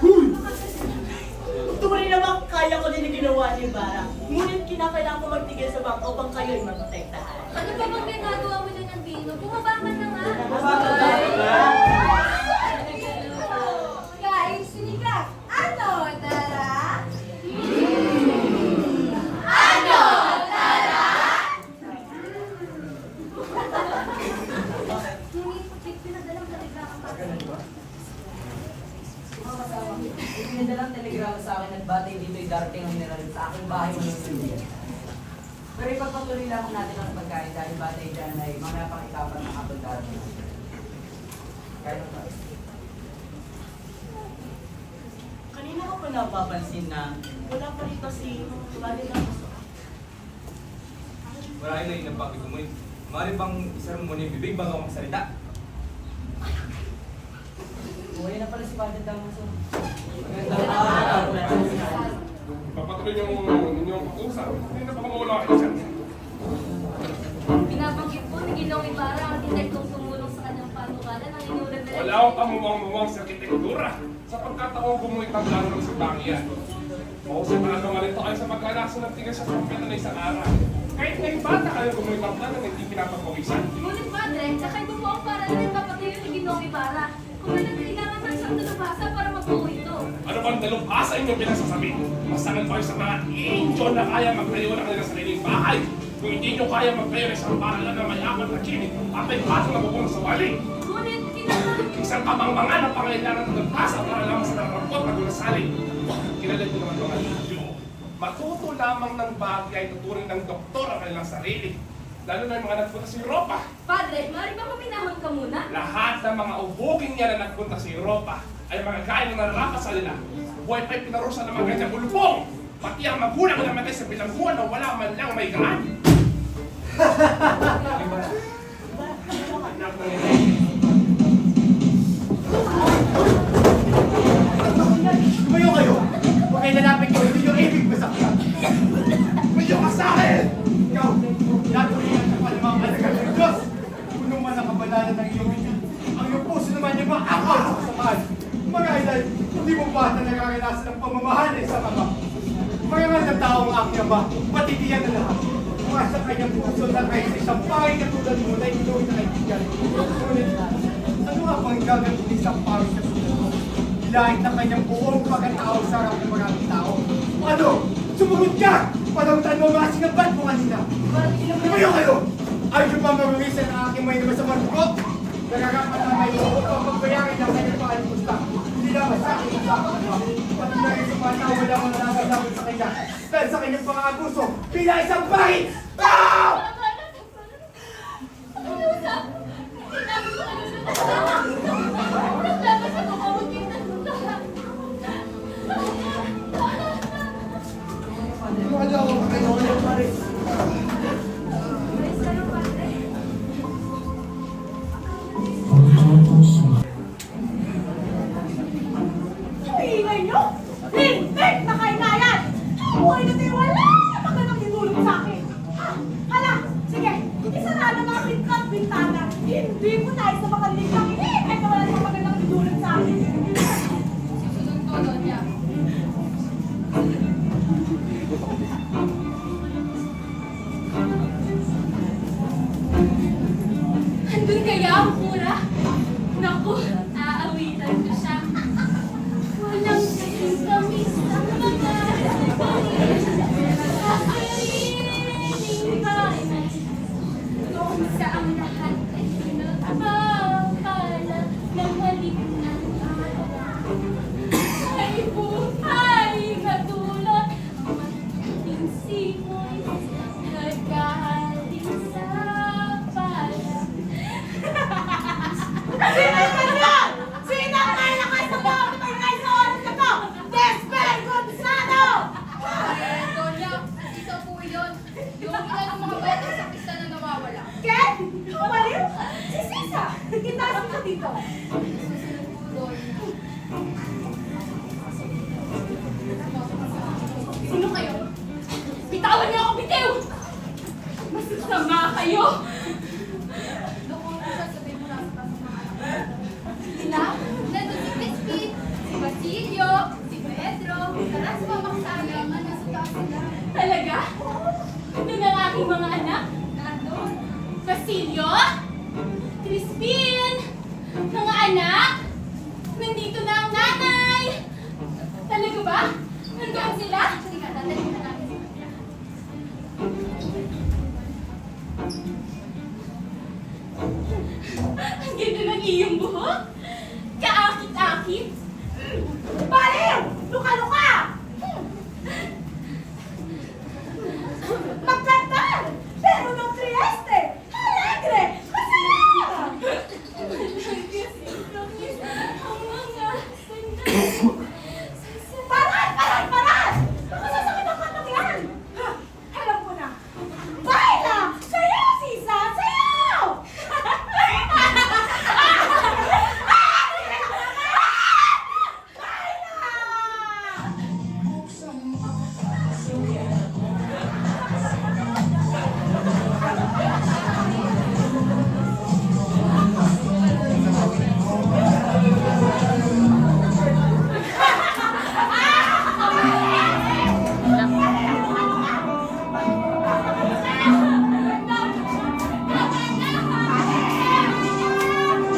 Huy! Tunay naman kaya ko din yung ginawa ni Bara. Ngunit kinakailangan ko magtigil sa bangko upang kayo'y maprotektahan. Ano ba bang ginagawa mo dyan ng Dino? Bumaba ka na nga. Guys, sinika! Ano, Tara? Ano? Tara? Ngunit, pinadalang telegrama ka. Pinadalang telegrama sa akin at batay dito'y darating ang nirarin sa aking bahay manunod. Pero ipagpatuloy lang natin ang pagkain dahil batay dyan ay mga pang-ikapat na kapag darating. Kaya na tayo. Kanina ko pa napapansin na wala pa rito si Bali Lamuso. Wala kayo na inapag ko mo eh. Mari bang isarong mo na yung bibig bago magsalita? Buhay na pala si Padre Damaso. Papatuloy yung usap. Hindi na pa mawala kayo dyan. Binabanggit po ni Ginong Ibarra ang arkitektong tumulong sa kanyang panukalan ang inulan na Wala akong kamuwang-muwang sa arkitektura. Sa pagkataong bumuhay ang plano ng simbangian. Mahusay talaga malito kayo sa pagkalasa ng tingin sa propeta na isang araw. Kahit ngayong bata kayo bumuhay ang plano na hindi pinapagpawisan. Ngunit padre, kakay po ang para na ipapatayo ni Ginong Ibarra. Kung ano kailangan man siyang dalubhasa para mabuo ito. Ano bang dalubhasa inyo pinagsasabi? Masangan kayo sa mga angel na kaya magtayo ng kanilang sariling bahay. Kung hindi nyo kaya magtayo ng isang paralan na may apat na kinig, apay pato na bubong sa wali. Ngunit kinakailangan Isang kamangmangan na pangailangan ng dalubhasa para lamang sa narapot na gulasali. Kilala nyo naman mga lidyo. Matuto lamang ng bagay tuturing ng doktor ang kanilang sarili. Lalo na yung mga nagpunta sa Europa. Padre, maaari ba kuminahon ka muna? Lahat ng mga ubuging niya na nagpunta sa Europa ay mga gaya ng nararapat sa nila. Buhay pa'y pinarusa ng mga ganyang bulupong. Pati ang magulang na namatay sa bilangguan na wala man lang may gaan. Anak ng ina. Tumayo kayo! Huwag kayo lalapit ko, hindi nyo ibig masakyan! Tumayo ka sa akin! Ikaw, natuloyan ka pa ng mga alagal ng Diyos! Puno man ang kabanalan ng iyong hindi. Ang iyong puso naman yung mga akal sa kasamaan. Mga ilay, hindi mo ba na nakakalasan ng pamamahal ng isang ama? Mga nga ng taong aking ama, matitiyan na lahat. Mga sa kanyang puso na kayo sa isang pangit katulad mo na inuwi na kaibigan. Ngunit, ano nga bang gagawin ng isang pangit katulad mo? Lahit ng kanyang buong pagkatao sa harap ng maraming tao. Ano? Sumagot ka! Panautan mo mga sinabat mo kanina! Tumayo kayo! Ayaw nyo ba marurisan ang aking may naman sa marugok? Nagagapat na may upang magbayarin ng kanyang pangalimusta. Hindi naman sa akin ang sakot mo. Pati na rin sa mga tao wala mo nangagalaman sa kanya. Dahil sa kanyang pang-abuso, bilang isang pangit! Ah! Wala ako kayo ulit, Maris. Ingay nyo! Lintik na kainayan! Buhay na tayo wala na magandang itulong sa akin! Hala! Sige! Isarado mga pinto bintana! Hindi po tayo sa makalimutan! Kahit na wala na magandang itulong sa akin! Susunod ko, Donya. Andun kaya ang pura? Naku, aawitan ko siya. Walang kamis ang mga doon sa ang lahat ay pinagpapala ng malignan. Ay buhay katulad ang matinding simoy nagaling sa pala. Sino kanya? Sino ang may lakas sa mga patay sa oras na to? Desper Gonzalo! Donya, ito po yun. Yung ilan ng mga bata sa pista na nawawala. Ken? Umaliw? Si Sisa! Itaas mo dito! Susunod po, Donya. Sino kayo? Bitawan niyo ako, bitiw! Masasama kayo! Doon ko sasabihin mo lang sa taas ng mga anak. Sila? Nandun si Crispin, si Basil, Ito na ang aking mga anak. Nandun. Basilio? Crispin? Mga anak? Nandito na ang nanay! Talaga ba? Nandoon sila? Sige ka, dadalhin na natin sa kanila. Ang ganda ng iyong buhok. Kaakit-akit. Baliw! Luka-luka! Maganda! Pero ng Trieste! Alegre! Masaya! Paran! Paran! Paran! Masasakit ang kanak yan! Ha! Alam ko na! Baila! Sayaw, Sisa! Sayaw!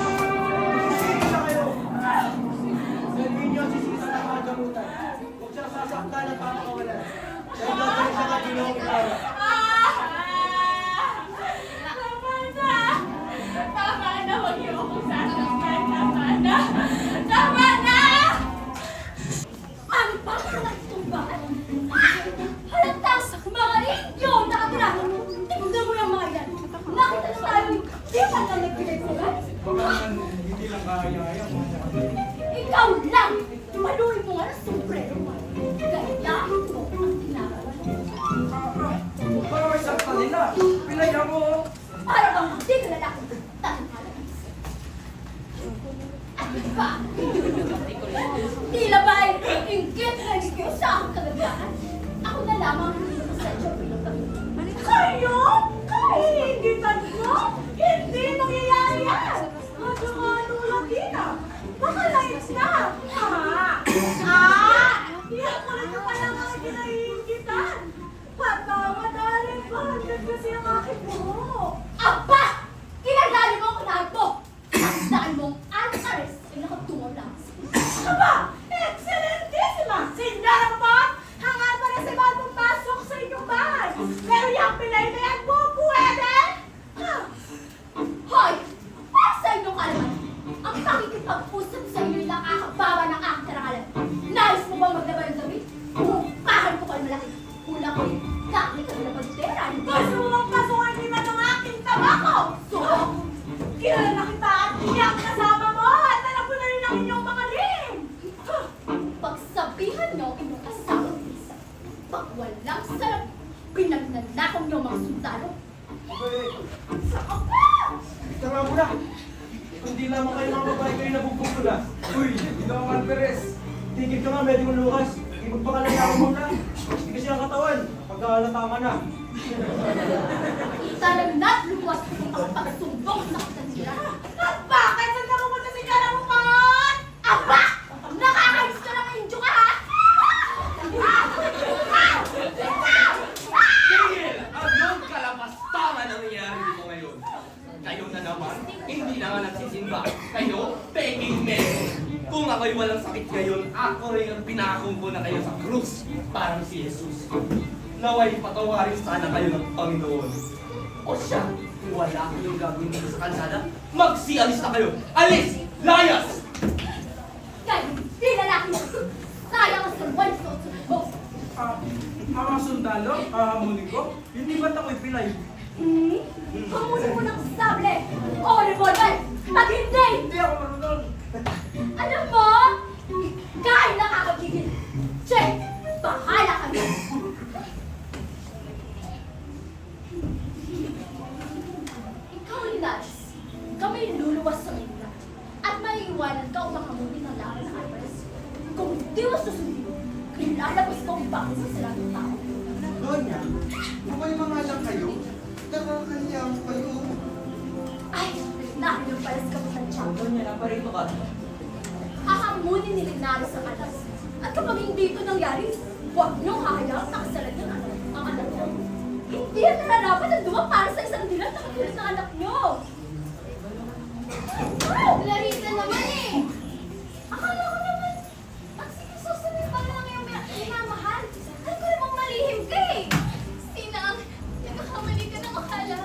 Sisa kayo! Dalhin niyo si Sisa ng mga gamutan. Huwag siya sasaktan at papakawalan. Dahil gagawin siya kay Ginoong Ibarra. Tama na, huwag niyo akong sasaktan. Tama na! Tama na! Ang baka ng tumbahan! Halatang mga Indyo nakatira! Tignan mo yung mga yan! Nakita na tayo! Di ba na nagbigay sila? Baka hindi lang kaya-kaya. Ikaw lang! Maluin mo nga ng sombrero mo! Kailangan mo ang tinakawan mo! Para may sakta nila. Pinaya mo. Para bang hindi ka lalaki tanong Ano ba? Tila ba ay inggit na ikaw sa aking kalagahan? Ako na lamang ang hindi masensya o pinutang. Kayo? Kahihingitan mo? Hindi nangyayari yan! At saka anong Latina? Baka layas na! Yan ko rin pala mga kinahihingitan! Patawa-dalin pa! Hanggang kasi ang aking buho! Aba! Kinagdali mo ang kanahan mo! Dahil mong Alcares ay nakatungo lang. Aba! Excelentissima! Sindarang mo! Hangal pa na si Bal pumasok sa inyong bahay! Pero yung pilay na yan po, pwede? Hoy! Para sa inyong kalaman, ang pakikipag-usap sa inyo lang nakakababa ng aking karangalan. Nais mo bang maglaban ng damit? Pumpahan ko kayo malaki. Hula ko yung dami ka na pagtera. Gusto mo bang pasukan kita ng aking tabako? So, Kilala na kita at iyak kasama mo at alam ko na rin ang inyong mga lim! pagsabihan niyo ang inyong asawang isa. Pag walang sarap, pinagnanakaw niyo ang mga sundalo. Sa apa! Tara mo na! Hindi lamang kayo mga babae kayo nabugbog ko na. Uy, Ginoong Alperes. Tigil ka nga, Medyo Lucas. Magpakalaya mo na. Hindi kasi ang katawan. Pagkahalata ka na. Kita lang na't luwas kung makapagsumbong sa kanila. At bakit saan ka pumunta si Kalamukan? Aba! Nakakayos ka ng indyo ka, ha? Tigil! Anong kalapastangan ang nangyayari dito ngayon? Kayo na naman, hindi na nga nagsisimba. Kayo, begging men. Kung ako'y walang sakit ngayon, ako rin ang pinakong ko na kayo sa krus. Parang si Jesus. Naway patawarin sana kayo ng Panginoon. O siya, wala kayong gagawin dito sa kalsada. Magsialis na kayo! Alis! Layas! Kayo, di lalaki na. Sayang ang salwan sa mo. Mga sundalo, hahamunin ko. Hindi ba't ako'y pilay? Hamunin mo ng sable o revolver. Pag hindi, Hindi ako marunong. alam mo, kahit nakakagigil. Che, bahala kami. Ikaw, Lilas, kami luluwas sa Manila at maiiwanan ka upang hamunin ang laban ng Alvarez. Kung di mo susundin, kilalabas ko ang bakit sa sarang tao. Donya, ako'y mga lang kayo. Nakakahiya kayo. Ay, nakinumpalas kami ng tiyan. Donya, naparito ka. Hahamunin ni Linares sa alas. At kapag hindi ito nangyari, huwag niyong hahayaang nakasalan ng anak. Ang ang anak niyo. Hindi yan nararapat na duwa para sa isang dilat na katulad ng anak niyo. Larissa naman eh. Akala ko naman, nagsikususunod pa lang yung minamahal. Alam ko namang malihim ka eh. Sinang, nagkakamali ka ng akala.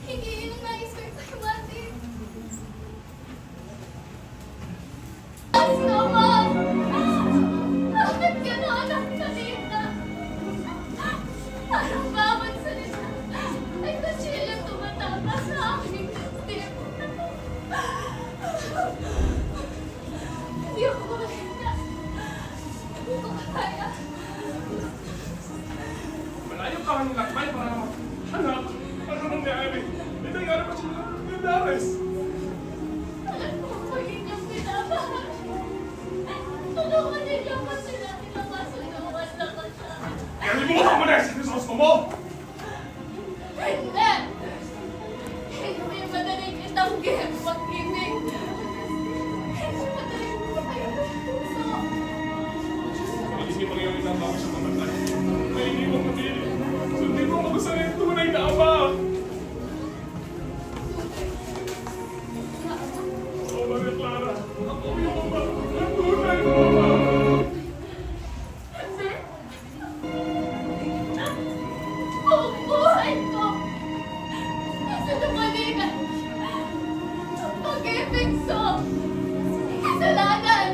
Hindi yun ang nais ko yung mati. Naman! Bakit ka na anak kanina? Parang bawat salita ay kasilang tumatama sa aking dibdib. Hindi ako maganda. Hindi ko kaya. Malayo pa ang lakbay para naman. Anak, ano nangyari? May nangyari pa sila ni Dares. Alam ko kung inyong pinamahal. Tulungan ninyo pa sila pinakasunungan na kanya. Kalimutan mo na yung sinusosto mo! Hindi! Hindi madaling itanggi ang pag-ibig. Hindi madaling buhay ang puso. Hindi mangyayari na bago sa mamatay. May hindi mong mabili. Sundin mo ako sa rin tunay na ama! Oo, Maria Clara. Ako yung ama. Ang tunay na ama. Hindi. Buong buhay ko. Kasinungalingan. Ang pag-ibig ko. Kasalanan.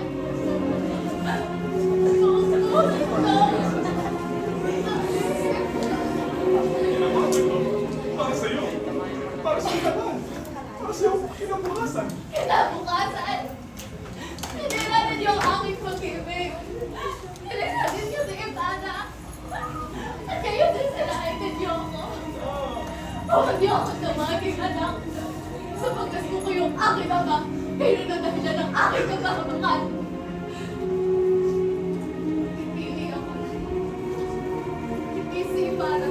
Buong buhay ko. Ginawa ko ito para sa'yo. Para sa laban. Para sa iyong kinabukasan. Kinabukasan. Hiniranin niyo ang aking pag-ibig. Hiniranin niyo si Ivana. At kayo din sinain ninyo ako. Huwag niyo ako tawaging anak. Sapagkat kung ko yung aking ama, kayo na dahilan ng aking kagahamakan. Pipili ako. Hindi si Ivana.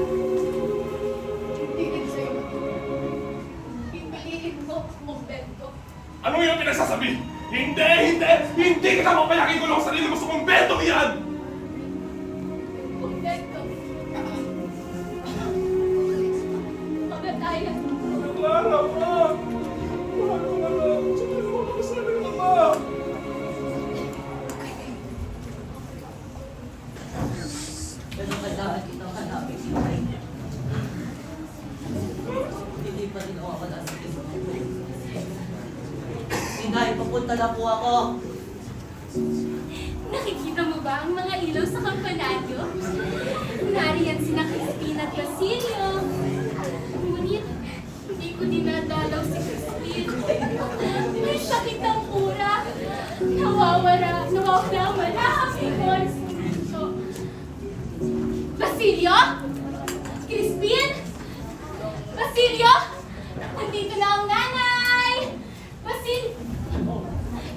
Hindi rin siya yung pipiliin mo ang kumbento. Ano yung pinagsasabi? Hindi! Hindi! Hindi kita mapayakin ko lang ang sarili mo sa kumbentong yan! Kumbento. Pagkatayan. Clara, ma! Mahal ko na lang. Sundin mo ako sa rin ama! Ganun kadahan kitang hanapin si Mike. Hindi pa rin ako makasakit. Inay, papunta na po ako. Nakikita mo ba ang mga ilaw sa kampanaryo? Nariyan sina Crispin at Basilio. Ngunit, hindi ko dinadalaw si Crispin. May sakit ang pura. Nawawala ang pikon. Basilio? Crispin? Basilio? Nandito na ang nanay!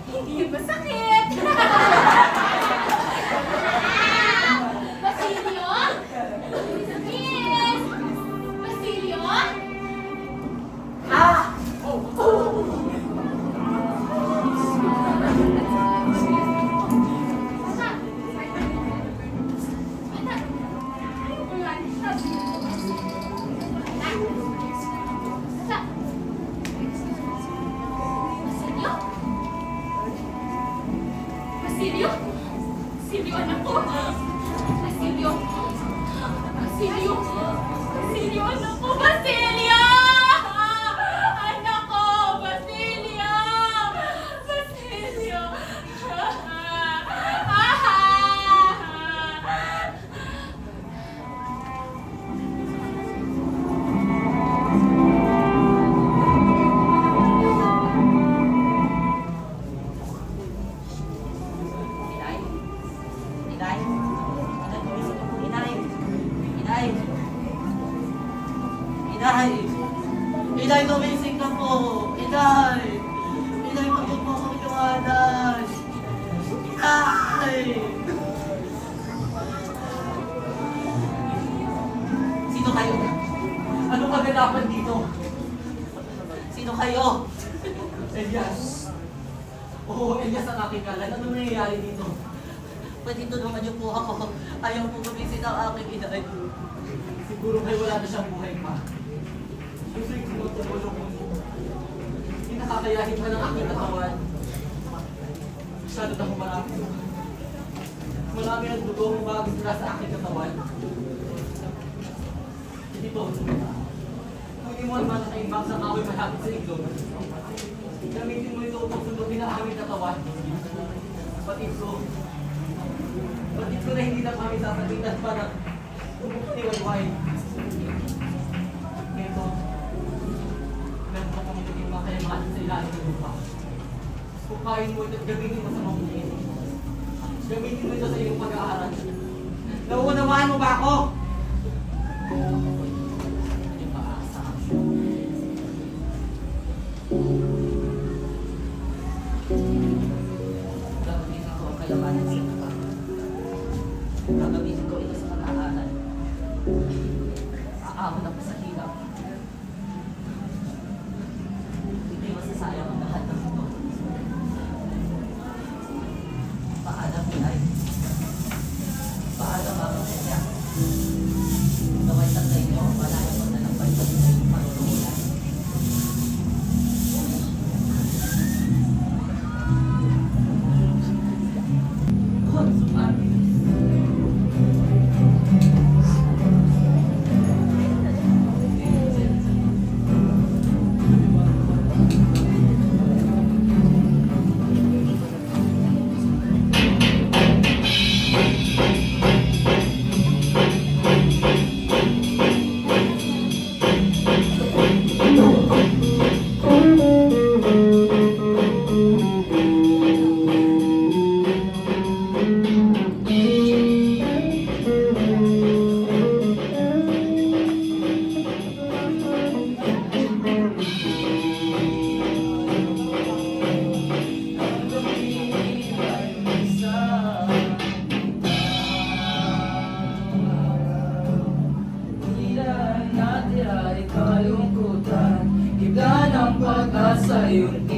Hindi ba sakit? Basilio? Miss! Basilio? Basilio? Basilio, anak ko! Basilio! Basilio! Basilio, anak ko! Basilio! Anak ko! Basilio! Basilio! Inay? Inay? Inay, gumising ako. Inay! Inay! Inay! Inay, gumising ka po! Inay! Inay, pagod mo akong iwanan! Inay! Sino kayo? Anong kaganapan dito? Sino kayo? Elias! Oo, Elias ang aking kalan. Anong nangyayari dito? Pwede tulungan niyo po ako. Ayaw po gumising ang aking inay. Siguro kayo wala na siyang buhay pa. Gusto yung tumutulong mo. Hindi nakakayahin pa ng aking katawan. Masyado na humarami. Marami ang dugo mo bago sila sa aking katawan. Hindi po. Kunin mo naman ang imbang sa kahoy malapit sa iglog. Gamitin mo ito upang sundugin ang aming katawan. Batid ko na hindi na kami sasabitan para tumuktiwayway. Ito, meron pa kami naging makayamahan sa ilalim ng lupa. Kukain mo ito at gamitin mo sa mabuti. Gamitin mo ito sa iyong pag-aaral. Nauunawaan mo ba ako? Yung pag-aasa. Gagamitin ko ang kayamanan sa lupa. Gagamitin ko ito sa pag-aaral. Aahon ako sa hirap. Hindi masasayang ang lahat ng ito. Paalam, Inay. Paalam, Mama Kanya. Gawin sa inyo, malayo mo na ng banyo sa inyong panunungulan. Sumami. Natira ay kalungkutan, higla ng pag-asa iyong